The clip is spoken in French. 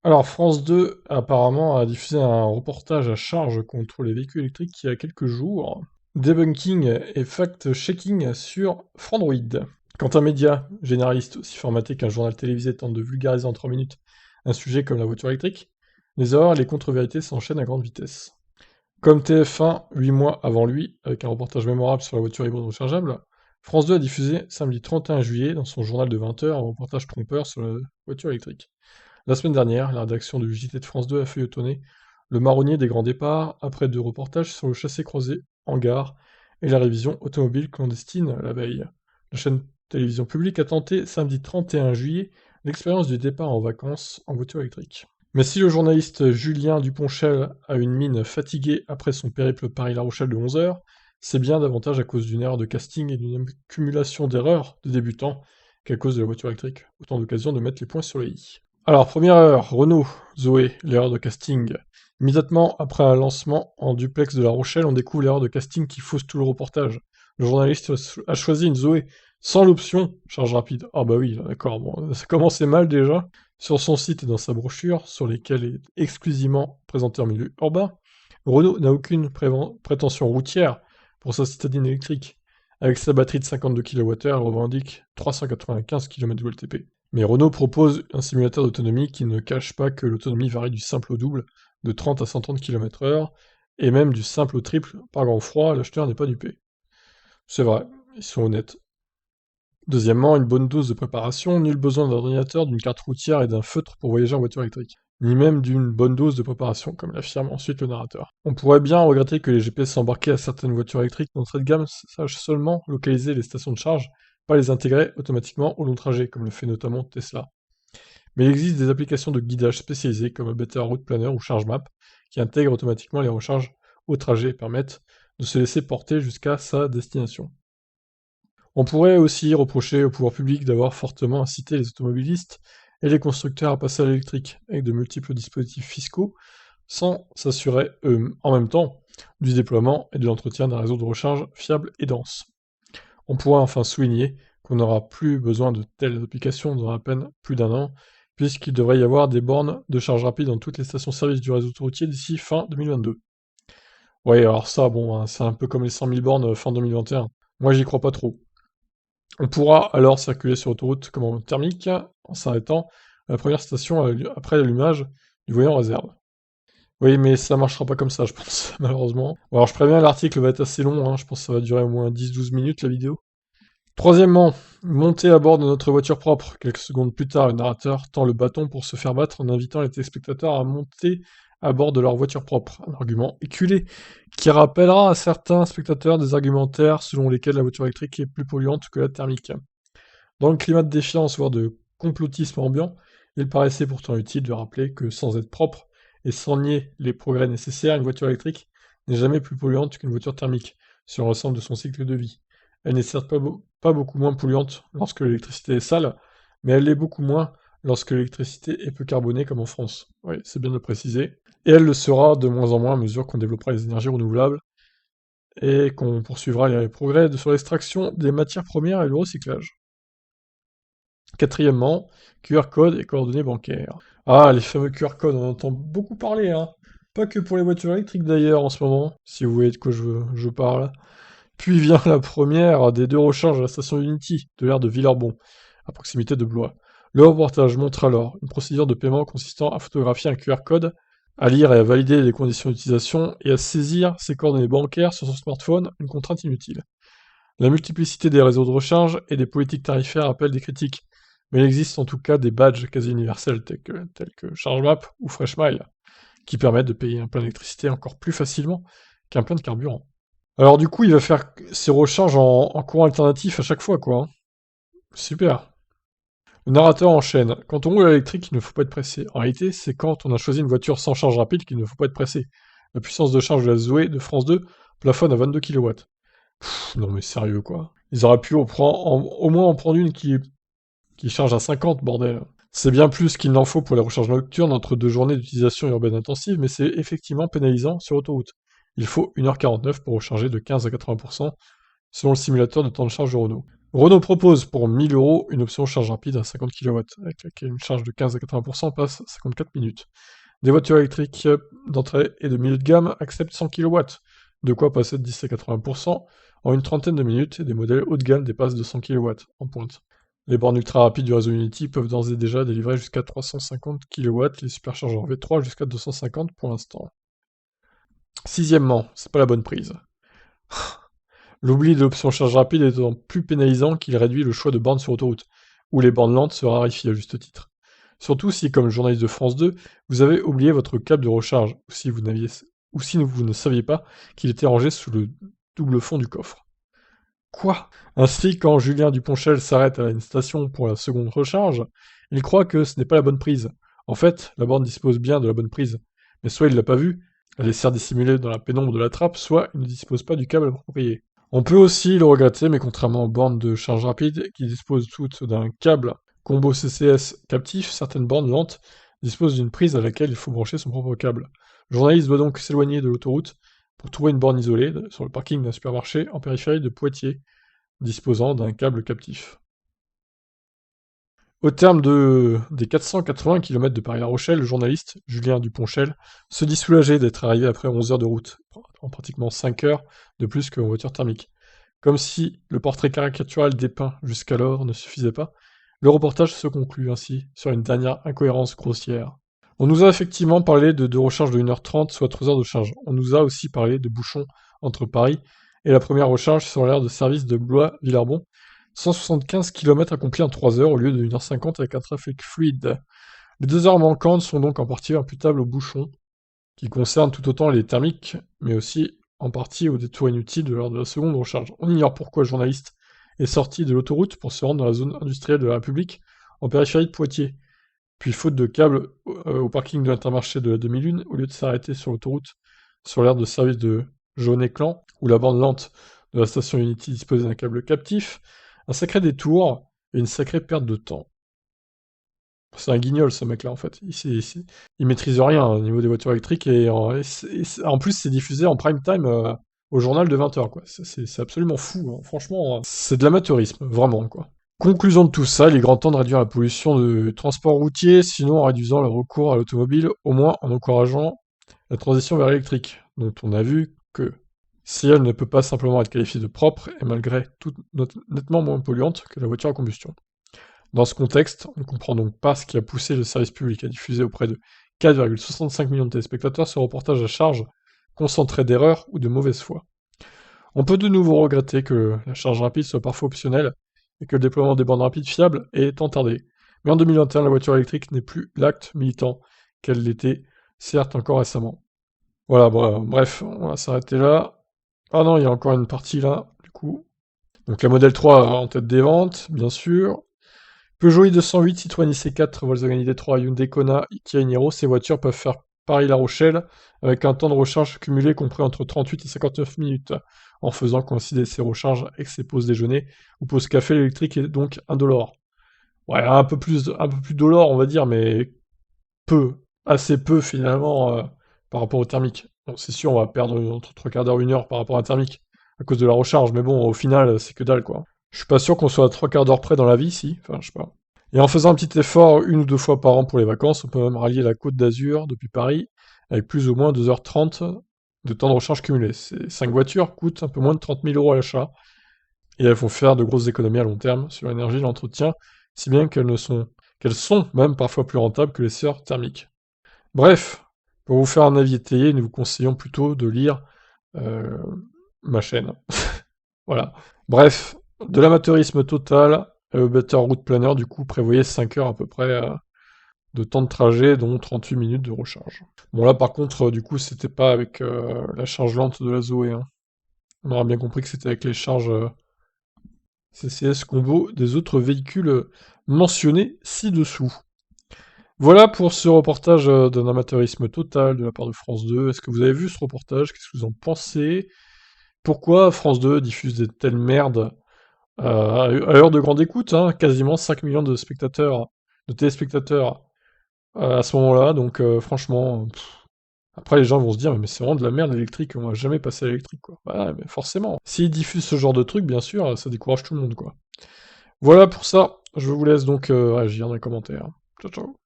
Alors, France 2, apparemment, a diffusé un reportage à charge contre les véhicules électriques il y a quelques jours. Debunking et fact-checking sur Frandroid. Quand un média généraliste aussi formaté qu'un journal télévisé tente de vulgariser en 3 minutes un sujet comme la voiture électrique, les erreurs et les contre-vérités s'enchaînent à grande vitesse. Comme TF1, 8 mois avant lui, avec un reportage mémorable sur la voiture hybride rechargeable, France 2 a diffusé samedi 31 juillet dans son journal de 20 heures un reportage trompeur sur la voiture électrique. La semaine dernière, la rédaction du JT de France 2 a feuilletonné le marronnier des grands départs après 2 reportages sur le chassé-croisé en gare et la révision automobile clandestine la veille. La chaîne télévision publique a tenté samedi 31 juillet l'expérience du départ en vacances en voiture électrique. Mais si le journaliste Julien Duponchel a une mine fatiguée après son périple Paris-La Rochelle de 11 heures, c'est bien davantage à cause d'une erreur de casting et d'une accumulation d'erreurs de débutants qu'à cause de la voiture électrique. Autant d'occasions de mettre les points sur les i. Alors, première heure, Renault, Zoé, l'erreur de casting. Immédiatement après un lancement en duplex de La Rochelle, on découvre l'erreur de casting qui fausse tout le reportage. Le journaliste a choisi une Zoé sans l'option charge rapide. Ah bah oui, d'accord, bon, ça commençait mal déjà. Sur son site et dans sa brochure, sur lesquelles est exclusivement présenté en milieu urbain, Renault n'a aucune prétention routière pour sa citadine électrique. Avec sa batterie de 52 kWh, elle revendique 395 km WLTP. Mais Renault propose un simulateur d'autonomie qui ne cache pas que l'autonomie varie du simple au double, de 30 à 130 km/h, et même du simple au triple. Par grand froid, l'acheteur n'est pas dupé. C'est vrai, ils sont honnêtes. Deuxièmement, une bonne dose de préparation, nul besoin d'un ordinateur, d'une carte routière et d'un feutre pour voyager en voiture électrique. Ni même d'une bonne dose de préparation, comme l'affirme ensuite le narrateur. On pourrait bien regretter que les GPS embarqués à certaines voitures électriques d'entrée de gamme sachent seulement localiser les stations de charge, pas les intégrer automatiquement au long trajet, comme le fait notamment Tesla. Mais il existe des applications de guidage spécialisées comme Better Route Planner ou ChargeMap qui intègrent automatiquement les recharges au trajet et permettent de se laisser porter jusqu'à sa destination. On pourrait aussi reprocher au pouvoir public d'avoir fortement incité les automobilistes et les constructeurs à passer à l'électrique, avec de multiples dispositifs fiscaux, sans s'assurer en même temps du déploiement et de l'entretien d'un réseau de recharge fiable et dense. On pourrait enfin souligner qu'on n'aura plus besoin de telles applications dans à peine plus d'un an, puisqu'il devrait y avoir des bornes de charge rapide dans toutes les stations-service du réseau routier d'ici fin 2022. Ouais, alors ça, bon, hein, c'est un peu comme les 100 000 bornes fin 2021. Moi, j'y crois pas trop. On pourra alors circuler sur autoroute comme en thermique, en s'arrêtant à la première station après l'allumage du voyant réserve. Oui, mais ça marchera pas comme ça, je pense, malheureusement. Bon, alors je préviens, l'article va être assez long, hein, je pense que ça va durer au moins 10-12 minutes la vidéo. Troisièmement, monter à bord de notre voiture propre. Quelques secondes plus tard, le narrateur tend le bâton pour se faire battre en invitant les téléspectateurs à monter à bord de leur voiture propre. Un argument éculé, qui rappellera à certains spectateurs des argumentaires selon lesquels la voiture électrique est plus polluante que la thermique. Dans le climat de défiance, voire de complotisme ambiant, il paraissait pourtant utile de rappeler que sans être propre, et sans nier les progrès nécessaires, une voiture électrique n'est jamais plus polluante qu'une voiture thermique, sur l'ensemble de son cycle de vie. Elle n'est certes pas beaucoup moins polluante lorsque l'électricité est sale, mais elle l'est beaucoup moins lorsque l'électricité est peu carbonée comme en France. Oui, c'est bien de le préciser. Et elle le sera de moins en moins à mesure qu'on développera les énergies renouvelables et qu'on poursuivra les progrès sur l'extraction des matières premières et le recyclage. Quatrièmement, QR code et coordonnées bancaires. Ah, les fameux QR codes, on en entend beaucoup parler, hein. Pas que pour les voitures électriques d'ailleurs en ce moment, si vous voyez de quoi je parle. Puis vient la première des 2 recharges à la station Unity, de l'aire de Villerbon, à proximité de Blois. Le reportage montre alors une procédure de paiement consistant à photographier un QR code, à lire et à valider les conditions d'utilisation et à saisir ses coordonnées bancaires sur son smartphone, une contrainte inutile. La multiplicité des réseaux de recharge et des politiques tarifaires appellent des critiques, mais il existe en tout cas des badges quasi universels tels que ChargeMap ou FreshMile, qui permettent de payer un plein d'électricité encore plus facilement qu'un plein de carburant. Alors du coup, il va faire ses recharges en courant alternatif à chaque fois, quoi, hein. Super. Le narrateur enchaîne. Quand on roule à l'électrique, il ne faut pas être pressé. En réalité, c'est quand on a choisi une voiture sans charge rapide qu'il ne faut pas être pressé. La puissance de charge de la Zoé de France 2 plafonne à 22 kW. Non mais sérieux, quoi. Ils auraient pu au moins en prendre une qui charge à 50, bordel. C'est bien plus qu'il n'en faut pour les recharges nocturnes entre 2 journées d'utilisation urbaine intensive, mais c'est effectivement pénalisant sur autoroute. Il faut 1h49 pour recharger de 15 à 80%, selon le simulateur de temps de charge de Renault. Renault propose pour 1000 € une option charge rapide à 50 kW, avec laquelle une charge de 15 à 80% passe à 54 minutes. Des voitures électriques d'entrée et de milieu de gamme acceptent 100 kW, de quoi passer de 10 à 80% en une trentaine de minutes, et des modèles haut de gamme dépassent 200 kW en pointe. Les bornes ultra rapides du réseau Unity peuvent d'ores et déjà délivrer jusqu'à 350 kW, les superchargeurs V3 jusqu'à 250 pour l'instant. Sixièmement, c'est pas la bonne prise. L'oubli de l'option charge rapide est d'autant plus pénalisant qu'il réduit le choix de bornes sur autoroute, où les bornes lentes se raréfient à juste titre. Surtout si, comme journaliste de France 2, vous avez oublié votre câble de recharge, ou si vous ne saviez pas qu'il était rangé sous le double fond du coffre. Quoi? Ainsi, quand Julien Duponchel s'arrête à une station pour la seconde recharge, il croit que ce n'est pas la bonne prise. En fait, la borne dispose bien de la bonne prise, mais soit il l'a pas vue, elle est certes dissimulée dans la pénombre de la trappe, soit il ne dispose pas du câble approprié. On peut aussi le regretter, mais contrairement aux bornes de charge rapide, qui disposent toutes d'un câble combo CCS captif, certaines bornes lentes disposent d'une prise à laquelle il faut brancher son propre câble. Le journaliste doit donc s'éloigner de l'autoroute pour trouver une borne isolée sur le parking d'un supermarché en périphérie de Poitiers, disposant d'un câble captif. Au terme des 480 km de Paris-La Rochelle, le journaliste, Julien Duponchel, se dit soulagé d'être arrivé après 11 heures de route, en pratiquement 5 heures de plus qu'en voiture thermique. Comme si le portrait caricatural dépeint jusqu'alors ne suffisait pas, le reportage se conclut ainsi sur une dernière incohérence grossière. On nous a effectivement parlé de recharges de 1h30, soit 3 heures de charge. On nous a aussi parlé de bouchons entre Paris et la première recharge sur l'aire de service de Blois-Villarbon, 175 km accomplis en 3 heures au lieu de 1h50 avec un trafic fluide. Les 2 heures manquantes sont donc en partie imputables aux bouchons, qui concernent tout autant les thermiques, mais aussi en partie aux détours inutiles lors de la seconde recharge. On ignore pourquoi le journaliste est sorti de l'autoroute pour se rendre dans la zone industrielle de la République, en périphérie de Poitiers. Puis, faute de câble au parking de l'Intermarché de la demi-lune, au lieu de s'arrêter sur l'autoroute, sur l'aire de service de Jaune-Éclan, où la bande lente de la station Unity disposait d'un câble captif, un sacré détour et une sacrée perte de temps. C'est un guignol, ce mec-là, en fait. Il maîtrise rien au niveau des voitures électriques, et en plus, c'est diffusé en prime time au journal de 20h, quoi. C'est absolument fou, hein. Franchement, c'est de l'amateurisme, vraiment, quoi. Conclusion de tout ça, il est grand temps de réduire la pollution de transport routier, sinon en réduisant le recours à l'automobile, au moins en encourageant la transition vers l'électrique, dont on a vu que si elle ne peut pas simplement être qualifiée de propre, est malgré tout nettement moins polluante que la voiture à combustion. Dans ce contexte, on ne comprend donc pas ce qui a poussé le service public à diffuser auprès de 4,65 millions de téléspectateurs ce reportage à charge, concentré d'erreurs ou de mauvaise foi. On peut de nouveau regretter que la charge rapide soit parfois optionnelle, et que le déploiement des bornes rapides fiables ait tant tardé. Mais en 2021, la voiture électrique n'est plus l'acte militant qu'elle l'était, certes encore récemment. Voilà, bref, on va s'arrêter là. Ah non, il y a encore une partie là, du coup. Donc la Model 3 en tête des ventes, bien sûr. Peugeot i208, Citroën IC4, Volkswagen ID3, Hyundai Kona, Kia Niro, ces voitures peuvent faire Paris-La Rochelle avec un temps de recharge cumulé compris entre 38 et 59 minutes, en faisant coïncider ces recharges avec ses pauses déjeuner ou pauses café. L'électrique est donc indolore. Ouais, un peu plus dolore, on va dire, mais assez peu finalement par rapport au thermique. Bon, c'est sûr, on va perdre entre 3 quarts d'heure, 1 heure par rapport à un thermique à cause de la recharge, mais bon, au final, c'est que dalle, quoi. Je suis pas sûr qu'on soit à 3 quarts d'heure près dans la vie, si, enfin, je sais pas. Et en faisant un petit effort 1 ou 2 fois par an pour les vacances, on peut même rallier la Côte d'Azur depuis Paris avec plus ou moins 2h30 de temps de recharge cumulé. Ces 5 voitures coûtent un peu moins de 30 000 € à l'achat, et elles font faire de grosses économies à long terme sur l'énergie et l'entretien, si bien qu'elles sont même parfois plus rentables que les sœurs thermiques. Bref, pour vous faire un avis étayé, nous vous conseillons plutôt de lire euh, ma chaîne. Voilà. Bref, de l'amateurisme total, Better Route Planner, du coup, prévoyait 5 heures à peu près de temps de trajet, dont 38 minutes de recharge. Bon, là, par contre, du coup, c'était pas avec la charge lente de la Zoé, hein. On aura bien compris que c'était avec les charges CCS combo des autres véhicules mentionnés ci-dessous. Voilà pour ce reportage d'un amateurisme total de la part de France 2. Est-ce que vous avez vu ce reportage? Qu'est-ce que vous en pensez? Pourquoi France 2 diffuse des telles merdes à l'heure de grande écoute, hein, quasiment 5 millions de spectateurs, de téléspectateurs à ce moment-là, donc franchement, après les gens vont se dire mais c'est vraiment de la merde l'électrique, on va jamais passer à l'électrique, quoi. Bah ouais, mais forcément. S'ils diffusent ce genre de truc, bien sûr, ça décourage tout le monde, quoi. Voilà pour ça, je vous laisse donc réagir dans les commentaires. Ciao ciao.